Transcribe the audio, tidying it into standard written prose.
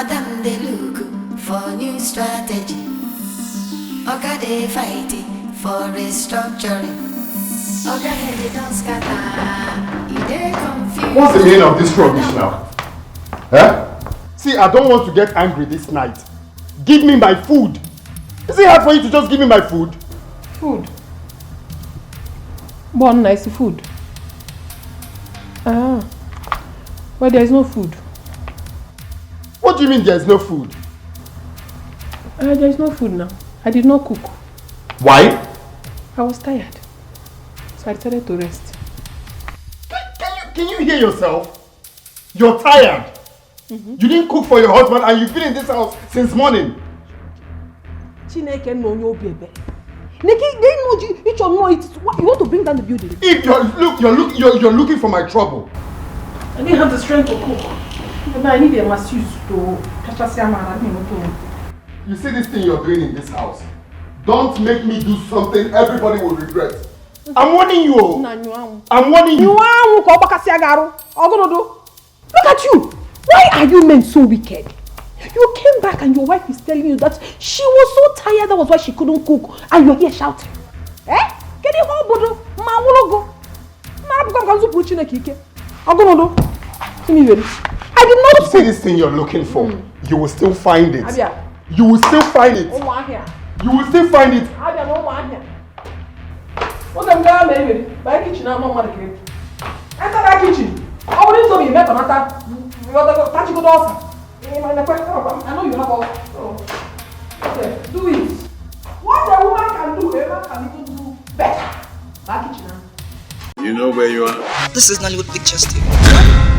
Madam they look for new strategy. Oga they fighting for restructuring. Oga head don't scatter. They confused. What's the meaning of this rubbish now? See, I don't want to get angry this night. Give me my food. Is it hard for you to just give me my food? Food? One nice food. Ah. Well, there is no food. What do you mean there is no food? There is no food now. I did not cook. Why? I was tired. So I decided to rest. Can you hear yourself? You're tired. You didn't cook for your husband and you've been in this house since morning. Chineke no no baby. Neki, they know you. Each of you want to bring down the building. If you're looking for my trouble. I didn't have the strength to cook. But I need a masseuse to You see this thing you're doing in this house? Don't make me do something everybody will regret. I'm warning you. I'm warning you. Look at you. Why are you men so wicked? You came back and your wife is telling you that she was so tired, that was why she couldn't cook, and you're here shouting. Eh? Get it home, Bodo. Ma wologo. Ma buka mkazu puchi na kike. Ogonodo. See me ready. I did not see this thing you're looking for. You will still find it. Abia. You will still find it. You will still find it. Abia no ma ahia. What am going to do? Buy kitchen na mama de. Enter that kitchen. I wouldn't tell you met on that. You got to touch good also. I know you have all. Okay, do it. What a woman can do, a man can even do better. Back kitchen now. You know where you are? This is Nollywood Pictures TV.